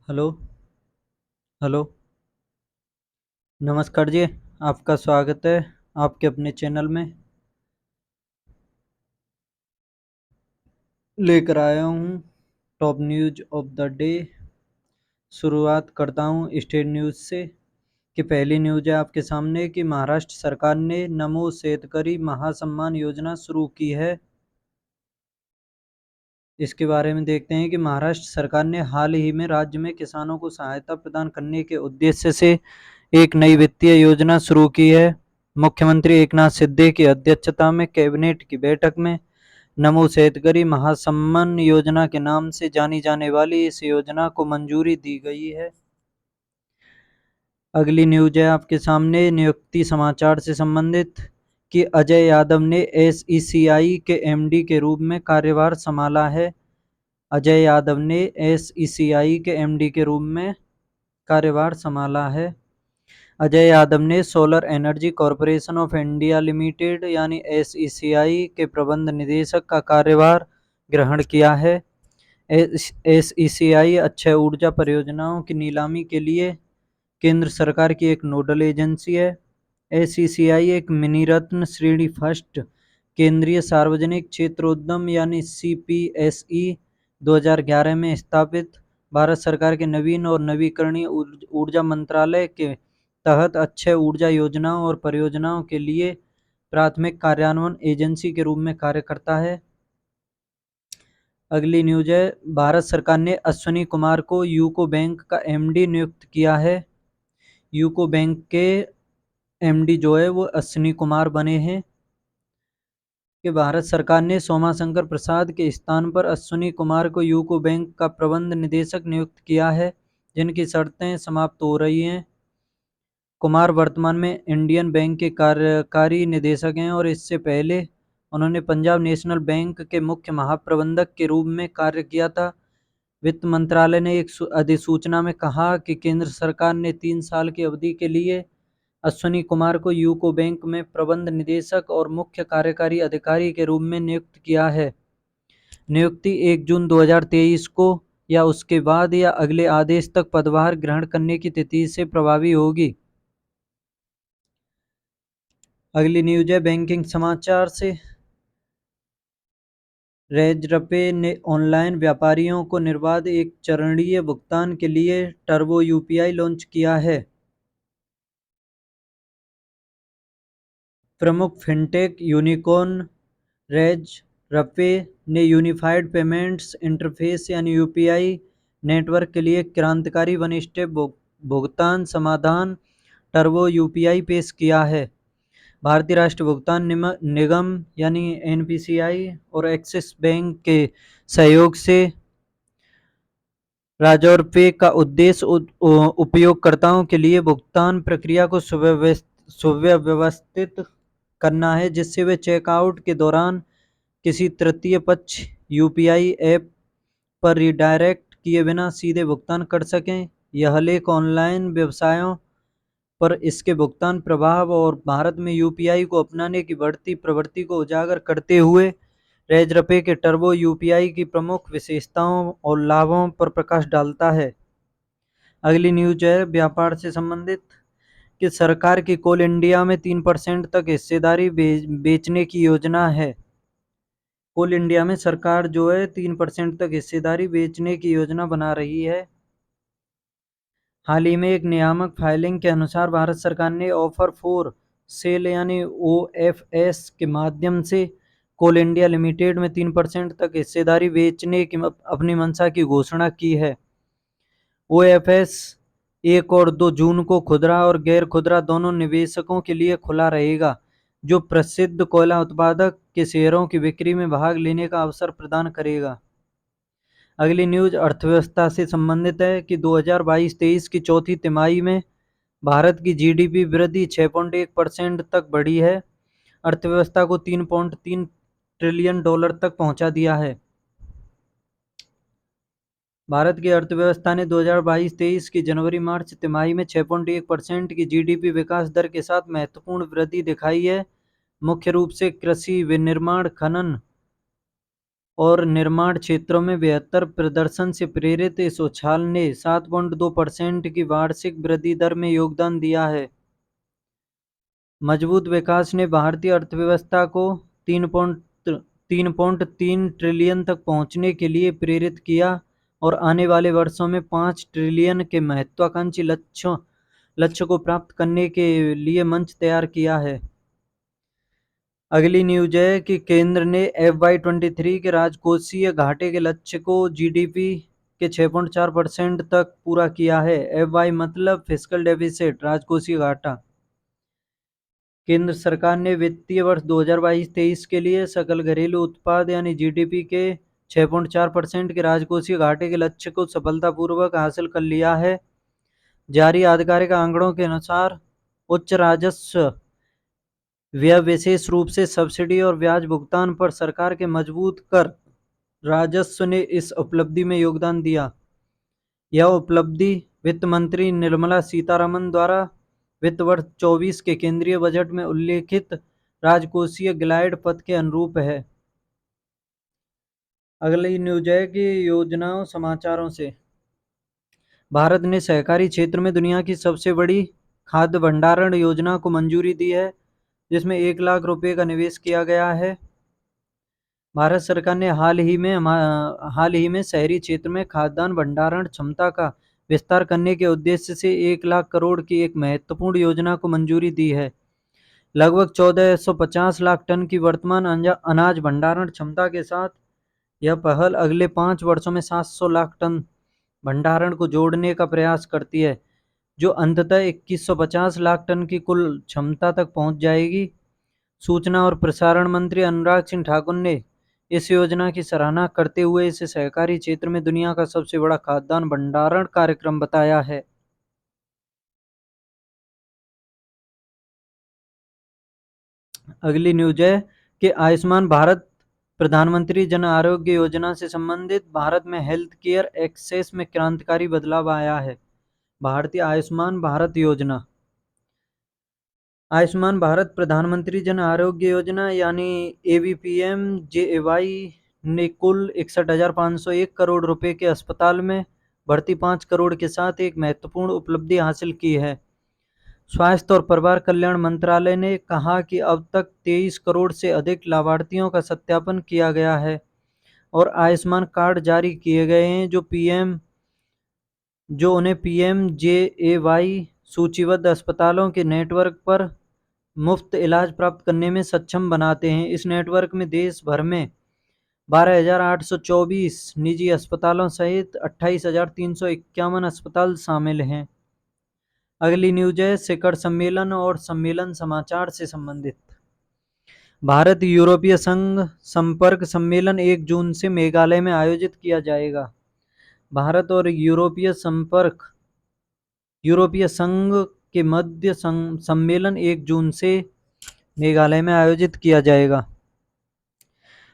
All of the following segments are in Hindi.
हेलो, हेलो, नमस्कार जी, आपका स्वागत है आपके अपने चैनल में। लेकर आया हूँ top news of the day. शुरुआत करता हूँ स्टेट न्यूज़ से कि पहली न्यूज़ है आपके सामने कि महाराष्ट्र सरकार ने नमो शेतकरी महासम्मान योजना शुरू की है। इसके बारे में देखते हैं कि महाराष्ट्र सरकार ने हाल ही में राज्य में किसानों को सहायता प्रदान करने के उद्देश्य से एक नई वित्तीय योजना शुरू की है। मुख्यमंत्री एकनाथ शिंदे की अध्यक्षता में कैबिनेट की बैठक में नमो शेतकरी महासम्मान योजना के नाम से जानी जाने वाली इस योजना को मंजूरी दी गई है। अगली न्यूज है आपके सामने नियुक्ति समाचार से संबंधित कि अजय यादव ने एसईसीआई के एमडी के रूप में कार्यभार संभाला है। अजय यादव ने एसईसीआई के एमडी के रूप में कार्यभार संभाला है। अजय यादव ने solar energy corporation of India limited यानी एसईसीआई के प्रबंध निदेशक का कार्यभार ग्रहण किया है। एसईसीआई अक्षय ऊर्जा परियोजनाओं की नीलामी के लिए केंद्र सरकार की एक नोडल एजेंसी है। एसईसीआई एक मिनीरत्न श्रेणी फर्स्ट केंद्रीय सार्वजनिक क्षेत्र उद्यम यानी सीपीएसई 2011 में स्थापित भारत सरकार के नवीन और नवीकरणीय ऊर्जा मंत्रालय के तहत अक्षय ऊर्जा योजनाओं और परियोजनाओं के लिए प्राथमिक कार्यान्वयन एजेंसी के रूप में कार्य करता है। अगली न्यूज है भारत सरकार ने अश्विनी कुमार को यूको बैंक का एमडी नियुक्त किया है। यूको बैंक के एमडी जो है वो अश्विनी कुमार बने हैं कि भारत सरकार ने सोमाशंकर प्रसाद के स्थान पर अश्विनी कुमार को यूको बैंक का प्रबंध निदेशक नियुक्त किया है, जिनकी शर्तें समाप्त हो रही हैं। कुमार वर्तमान में इंडियन बैंक के कार्यकारी निदेशक हैं और इससे पहले उन्होंने पंजाब नेशनल बैंक के मुख्य महाप्रबंधक के रूप में कार्य किया था। वित्त मंत्रालय ने एक अधिसूचना में कहा कि केंद्र सरकार ने 3 साल की अवधि के लिए अश्विनी कुमार को यूको बैंक में प्रबंध निदेशक और मुख्य कार्यकारी अधिकारी के रूप में नियुक्त किया है। नियुक्ति 1 जून 2023 को या उसके बाद या अगले आदेश तक पदभार ग्रहण करने की तिथि से प्रभावी होगी। अगली न्यूज है बैंकिंग समाचार से। रेजरपे ने ऑनलाइन व्यापारियों को निर्बाध एक चरणीय भुगतान के लिए टर्बो यूपीआई लॉन्च किया है। प्रमुख फिनटेक यूनिकॉर्न रेजरपे ने यूनिफाइड पेमेंट्स इंटरफेस यानी यूपीआई नेटवर्क के लिए क्रांतिकारी वन स्टेप भुगतान समाधान टर्बो यूपीआई पेश किया है। भारतीय राष्ट्रीय भुगतान निगम यानी एनपीसीआई और एक्सिस बैंक के सहयोग से राजौरपे का उद्देश्य उपयोगकर्ताओं के लिए भुगतान प्रक्रिया को सुव्यवस्थित करना है, जिससे वे चेकआउट के दौरान किसी तृतीय पक्ष यूपीआई ऐप पर रिडायरेक्ट किए बिना सीधे भुगतान कर सकें। यह लेख ऑनलाइन व्यवसायों पर इसके भुगतान प्रभाव और भारत में यूपीआई को अपनाने की बढ़ती प्रवृत्ति को उजागर करते हुए रेजरपे के टर्बो यूपीआई की प्रमुख विशेषताओं और लाभों पर प्रकाश डालता है। अगली न्यूज है व्यापार से संबंधित कि सरकार की कोल इंडिया में 3% तक हिस्सेदारी बेचने की योजना है। कोल इंडिया में सरकार जो है 3% तक हिस्सेदारी बेचने की योजना बना रही है। हाल ही में एक नियामक फाइलिंग के अनुसार भारत सरकार ने ऑफर फॉर सेल यानी ओएफएस के माध्यम से कोल इंडिया लिमिटेड में 3% तक हिस्सेदारी बेचने की अपनी मंशा की घोषणा की है। ओएफएस 1 और 2 जून को खुदरा और गैर खुदरा दोनों निवेशकों के लिए खुला रहेगा, जो प्रसिद्ध कोयला उत्पादक के शेयरों की बिक्री में भाग लेने का अवसर प्रदान करेगा। अगली न्यूज अर्थव्यवस्था से संबंधित है कि 2022-23 की चौथी तिमाही में भारत की जीडीपी वृद्धि 6.1% तक बढ़ी है, अर्थव्यवस्था को $3.3 ट्रिलियन तक पहुंचा दिया है। भारत की अर्थव्यवस्था ने 2022-23 की जनवरी-मार्च तिमाही में 6.1% की जीडीपी विकास दर के साथ महत्वपूर्ण वृद्धि दिखाई है। मुख्य रूप से कृषि, विनिर्माण, खनन और निर्माण क्षेत्रों में बेहतर प्रदर्शन से प्रेरित इस उछाल ने 7.2% की वार्षिक वृद्धि दर में योगदान दिया है। मजबूत विकास ने भारतीय अर्थव्यवस्था को 3.3 ट्रिलियन तक पहुंचने के लिए प्रेरित किया और आने वाले वर्षों में 5 ट्रिलियन के महत्वाकांक्षी लक्ष्य को प्राप्त करने के लिए मंच तैयार किया है। अगली न्यूज है कि केंद्र ने FY23 के राजकोषीय घाटे के लक्ष्य को GDP के 6.4% तक पूरा किया है। FY मतलब फिस्कल डेफिसिट, राजकोषीय घाटा। केंद्र सरकार ने वित्तीय वर्ष 2022-23 के लिए सकल घरेलू उत्पाद यानी GDP के 6.4% के राजकोषीय घाटे के लक्ष्य को सफलतापूर्वक हासिल कर लिया है। जारी आधिकारिक आंकड़ों के अनुसार उच्च राजस्व व्यय, विशेष रूप से सब्सिडी और ब्याज भुगतान पर सरकार के मजबूत कर राजस्व ने इस उपलब्धि में योगदान दिया। यह उपलब्धि वित्त मंत्री निर्मला सीतारमण द्वारा वित्त वर्ष 24 के केंद्रीय बजट में उल्लेखित राजकोषीय ग्लाइड पथ के अनुरूप है। अगली न्यूज है कि योजनाओं समाचारों से भारत ने सहकारी क्षेत्र में दुनिया की सबसे बड़ी खाद्य भंडारण योजना को मंजूरी दी है, जिसमें 1 लाख रुपए का निवेश किया गया है। भारत सरकार ने हाल ही में शहरी क्षेत्र में खाद्यान्न भंडारण क्षमता का विस्तार करने के उद्देश्य से 1 लाख करोड़ की एक महत्वपूर्ण योजना को मंजूरी दी है। लगभग 1450 लाख टन की वर्तमान अनाज भंडारण क्षमता के साथ यह पहल अगले 5 वर्षों में 700 लाख टन भंडारण को जोड़ने का प्रयास करती है, जो अंततः 2150 लाख टन की कुल क्षमता तक पहुंच जाएगी। सूचना और प्रसारण मंत्री अनुराग सिंह ठाकुर ने इस योजना की सराहना करते हुए इसे सहकारी क्षेत्र में दुनिया का सबसे बड़ा खाद्यान्न भंडारण कार्यक्रम बताया है। अगली न्यूज है कि आयुष्मान भारत प्रधानमंत्री जन आरोग्य योजना से संबंधित भारत में हेल्थ केयर एक्सेस में क्रांतिकारी बदलाव आया है। भारतीय आयुष्मान भारत योजना, आयुष्मान भारत प्रधानमंत्री जन आरोग्य योजना यानी ABPM-JAY ने कुल 61,501 करोड़ रुपए के अस्पताल में भर्ती 5 करोड़ के साथ एक महत्वपूर्ण उपलब्धि हासिल की है। स्वास्थ्य और परिवार कल्याण मंत्रालय ने कहा कि अब तक 23 करोड़ से अधिक लाभार्थियों का सत्यापन किया गया है और आयुष्मान कार्ड जारी किए गए हैं, जो उन्हें PMJAY सूचीबद्ध अस्पतालों के नेटवर्क पर मुफ्त इलाज प्राप्त करने में सक्षम बनाते हैं। इस नेटवर्क में देश भर में 12,824 निजी अस्पतालों सहित 28,351 अस्पताल शामिल हैं। अगली न्यूज है शिखर सम्मेलन और सम्मेलन समाचार से संबंधित। भारत यूरोपीय संघ संपर्क सम्मेलन 1 जून से मेघालय में आयोजित किया जाएगा। भारत और यूरोपीय संघ के मध्य सम्मेलन 1 जून से मेघालय में आयोजित किया जाएगा।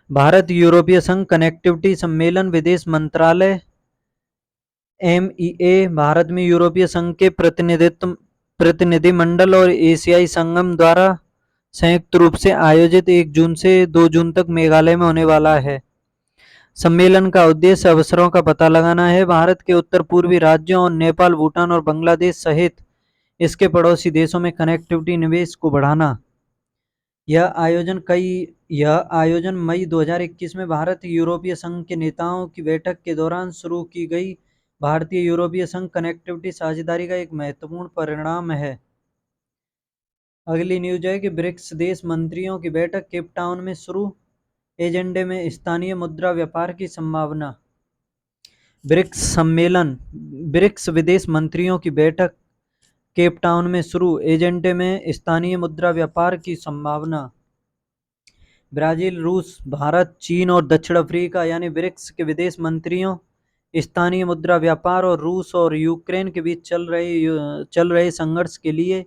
भारत यूरोपीय संघ कनेक्टिविटी सम्मेलन विदेश मंत्रालय MEA भारत में यूरोपीय संघ के प्रतिनिधिमंडल और एशियाई संगम द्वारा संयुक्त रूप से आयोजित 1 जून से 2 जून तक मेघालय में होने वाला है। सम्मेलन का उद्देश्य अवसरों का पता लगाना है। भारत के उत्तर पूर्वी राज्यों और नेपाल, भूटान और बांग्लादेश सहित इसके पड़ोसी देशों में कनेक्टिविटी निवेश को बढ़ाना। यह आयोजन मई 2021 में भारत यूरोपीय संघ के नेताओं की बैठक के दौरान शुरू की गई भारतीय यूरोपीय संघ कनेक्टिविटी साझेदारी का एक महत्वपूर्ण परिणाम है। अगली न्यूज है कि ब्रिक्स देश मंत्रियों की बैठक केप टाउन में शुरू, एजेंडे में स्थानीय मुद्रा व्यापार की संभावना। ब्रिक्स विदेश मंत्रियों की बैठक केप टाउन में शुरू, एजेंडे में स्थानीय मुद्रा व्यापार की संभावना। ब्राजील, रूस, भारत, चीन और दक्षिण अफ्रीका यानी ब्रिक्स के विदेश मंत्रियों स्थानीय मुद्रा व्यापार और रूस और यूक्रेन के बीच चल रहे संघर्ष के लिए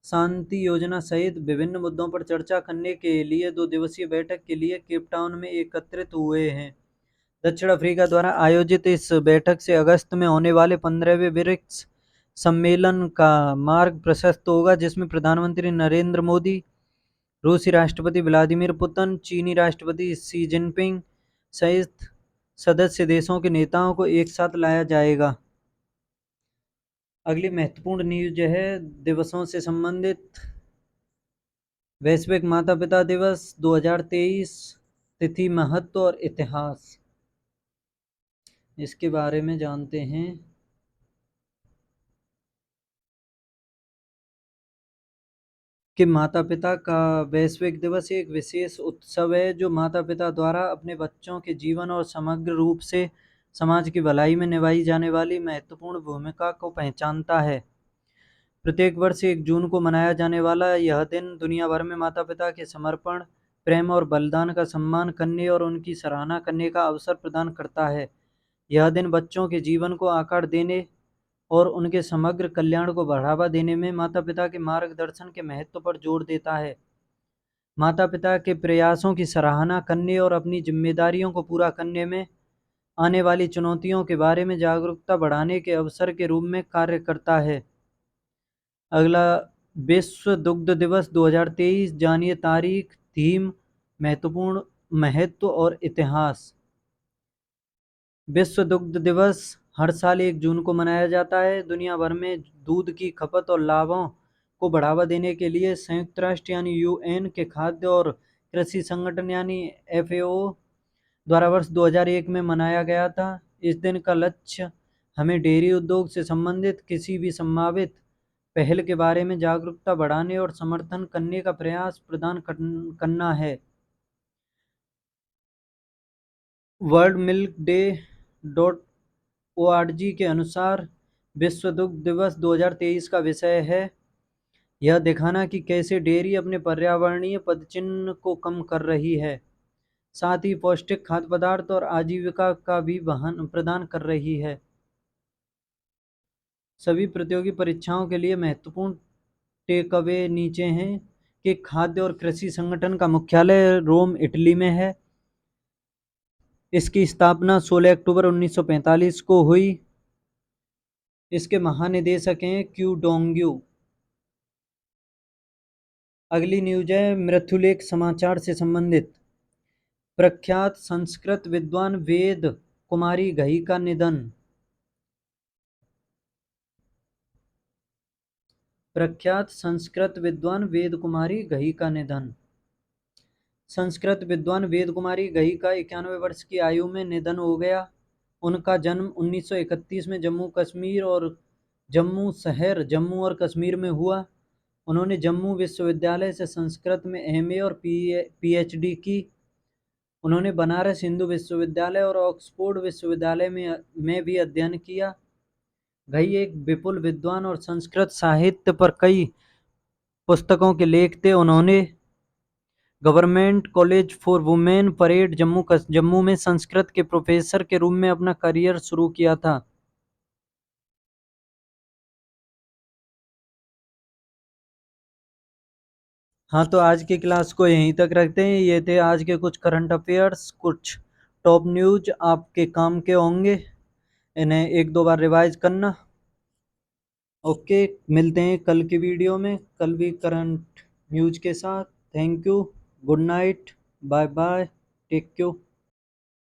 शांति योजना सहित विभिन्न मुद्दों पर चर्चा करने के लिए 2 दिवसीय बैठक के लिए केप टाउन में एकत्रित हुए हैं। दक्षिण अफ्रीका द्वारा आयोजित इस बैठक से अगस्त में होने वाले 15वें ब्रिक्स सम्मेलन का मार्ग प्रशस्त होगा, जिसमें प्रधानमंत्री नरेंद्र मोदी, रूसी राष्ट्रपति व्लादिमीर पुतिन, चीनी राष्ट्रपति शी जिनपिंग सहित सदस्य देशों के नेताओं को एक साथ लाया जाएगा। अगली महत्वपूर्ण न्यूज है दिवसों से संबंधित। वैश्विक माता पिता दिवस 2023, तिथि, महत्व और इतिहास, इसके बारे में जानते हैं। कि माता पिता का वैश्विक दिवस एक विशेष उत्सव है जो माता पिता द्वारा अपने बच्चों के जीवन और समग्र रूप से समाज की भलाई में निभाई जाने वाली महत्वपूर्ण भूमिका को पहचानता है। प्रत्येक वर्ष 1 जून को मनाया जाने वाला यह दिन दुनिया भर में माता पिता के समर्पण, प्रेम और बलिदान का सम्मान करने और उनकी सराहना करने का अवसर प्रदान करता है। यह दिन बच्चों के जीवन को आकार देने और उनके समग्र कल्याण को बढ़ावा देने में माता पिता के मार्गदर्शन के महत्व पर जोर देता है। माता पिता के प्रयासों की सराहना करने और अपनी जिम्मेदारियों को पूरा करने में आने वाली चुनौतियों के बारे में जागरूकता बढ़ाने के अवसर के रूप में कार्य करता है। अगला, विश्व दुग्ध दिवस 2023, जानिए तारीख, थीम, महत्वपूर्ण महत्व और इतिहास। विश्व दुग्ध दिवस हर साल 1 जून को मनाया जाता है। दुनिया भर में दूध की खपत और लाभों को बढ़ावा देने के लिए संयुक्त राष्ट्र यानी यूएन के खाद्य और कृषि संगठन यानी एफएओ द्वारा वर्ष 2001 में मनाया गया था। इस दिन का लक्ष्य हमें डेयरी उद्योग से संबंधित किसी भी संभावित पहल के बारे में जागरूकता बढ़ाने और समर्थन करने का प्रयास प्रदान करना है। वर्ल्ड मिल्क डे .org के अनुसार विश्व दुग्ध दिवस 2023 का विषय है यह दिखाना कि कैसे डेयरी अपने पर्यावरणीय पदचिह्न को कम कर रही है, साथ ही पौष्टिक खाद्य पदार्थ और आजीविका का भी वहन प्रदान कर रही है। सभी प्रतियोगी परीक्षाओं के लिए महत्वपूर्ण टेकअवे नीचे हैं कि खाद्य और कृषि संगठन का मुख्यालय रोम, इटली में है। इसकी स्थापना 16 अक्टूबर 1945 को हुई। इसके महानिदेशक हैं क्यू डोंग्यू। अगली न्यूज है मृत्युलेख समाचार से संबंधित। प्रख्यात संस्कृत विद्वान वेद कुमारी घई का निधन। प्रख्यात संस्कृत विद्वान वेद कुमारी घई का निधन। संस्कृत विद्वान वेद कुमारी घई का 91 वर्ष की आयु में निधन हो गया। उनका जन्म 1931 में जम्मू कश्मीर और जम्मू शहर जम्मू और कश्मीर में हुआ। उन्होंने जम्मू विश्वविद्यालय से संस्कृत में एमए और पीएचडी की। उन्होंने बनारस हिंदू विश्वविद्यालय और ऑक्सफोर्ड विश्वविद्यालय में भी अध्ययन किया। घई एक विपुल विद्वान और संस्कृत साहित्य पर कई पुस्तकों के लेखक थे। उन्होंने government college for women parade Jammu में संस्कृत के प्रोफेसर के रूप में अपना करियर शुरू किया था। हाँ, तो आज की क्लास को यहीं तक रखते हैं। ये थे आज के कुछ करंट अफेयर्स, कुछ टॉप न्यूज आपके काम के होंगे। इन्हें एक दो बार रिवाइज करना। ओके, मिलते हैं कल की वीडियो में, कल भी करंट न्यूज के साथ। Thank you, good night, bye bye, take care.